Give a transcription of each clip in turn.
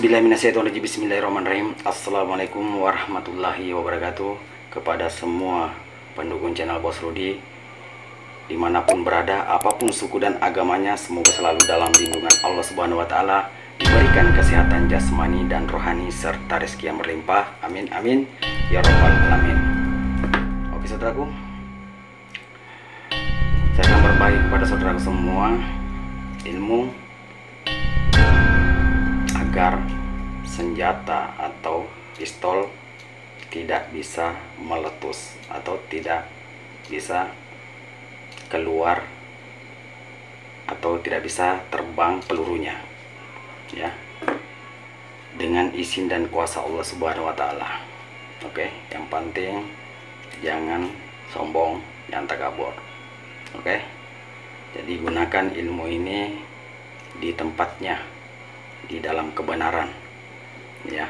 A'udzubillahiminasyaitonirrajim. Bismillahirrahmanirrahim. Assalamualaikum warahmatullahi wabarakatuh. Kepada semua pendukung channel Bos Rudi dimanapun berada, apapun suku dan agamanya, semoga selalu dalam lindungan Allah Subhanahu wa Ta'ala, diberikan kesehatan jasmani dan rohani serta rezeki yang berlimpah. Amin amin ya rabbal alamin. Oke saudaraku, saya akan berbagi kepada saudara semua ilmu agar senjata atau pistol tidak bisa meletus atau tidak bisa keluar atau tidak bisa terbang pelurunya, ya, dengan izin dan kuasa Allah Subhanahu wa Ta'ala. Oke, yang penting jangan sombong, jangan takabur. Oke, jadi gunakan ilmu ini di tempatnya, di dalam kebenaran, ya.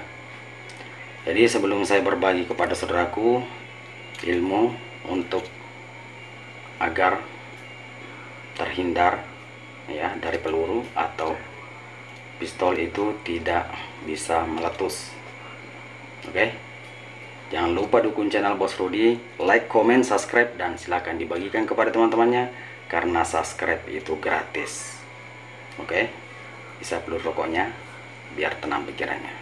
Jadi sebelum saya berbagi kepada saudaraku ilmu untuk agar terhindar, ya, dari peluru atau pistol itu tidak bisa meletus. Oke, jangan lupa dukung channel Bos Rudi, like, comment, subscribe, dan silakan dibagikan kepada teman-temannya karena subscribe itu gratis. Oke, bisa peluru rokoknya biar tenang pikirannya.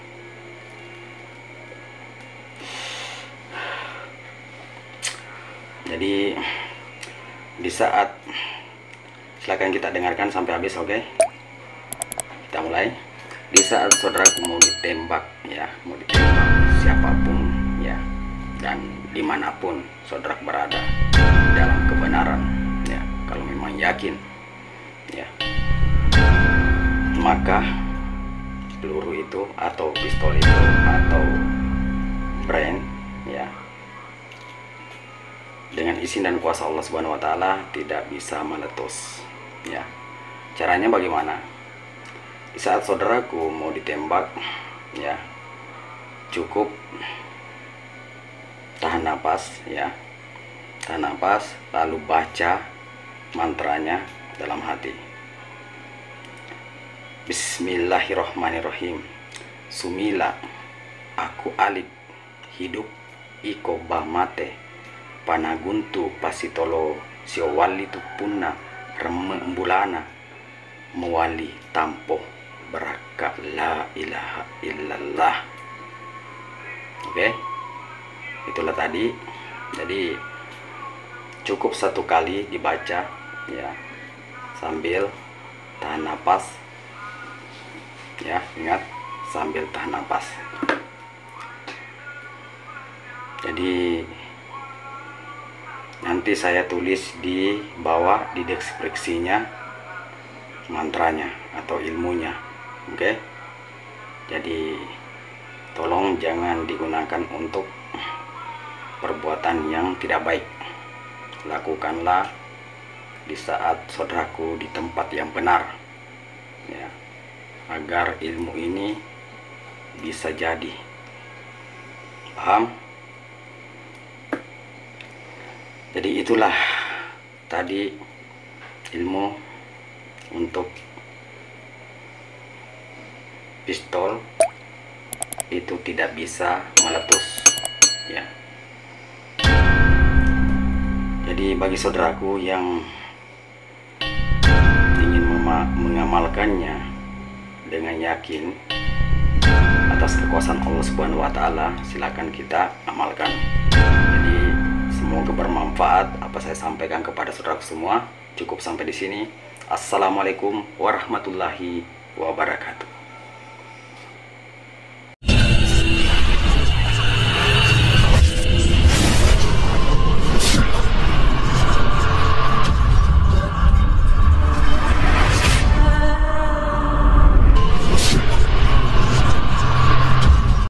Jadi di saat, silakan kita dengarkan sampai habis. Oke, kita mulai. Di saat saudaraku mau ditembak, ya, mau ditembak siapapun, ya, dan dimanapun saudara berada dalam kebenaran, ya, kalau memang yakin, ya, maka peluru itu atau pistol itu atau brand, ya, dengan izin dan kuasa Allah Subhanahu wa Ta'ala tidak bisa meletus, ya. Caranya bagaimana? Di saat saudaraku mau ditembak, ya, cukup tahan napas, ya, tahan napas, lalu baca mantranya dalam hati. Bismillahirrahmanirrahim. Sumila aku alip hidup iko mate panaguntu pasitolo siowali tupuna reme embulana mewali tampo beraka la ilaha illallah. Oke, itulah tadi. Jadi cukup satu kali dibaca, ya, sambil tahan napas, ya, ingat, sambil tahan napas. Jadi nanti saya tulis di bawah di deskripsinya mantranya atau ilmunya. Oke, jadi tolong jangan digunakan untuk perbuatan yang tidak baik. Lakukanlah di saat saudaraku di tempat yang benar, ya, agar ilmu ini bisa jadi. Paham? Jadi itulah tadi ilmu untuk pistol itu tidak bisa meletus, ya. Jadi bagi saudaraku yang ingin mengamalkannya dengan yakin atas kekuasaan Allah Subhanahu wa Ta'ala, silakan kita amalkan. Jadi semoga bermanfaat apa saya sampaikan kepada saudara semua. Cukup sampai di sini. Assalamualaikum warahmatullahi wabarakatuh.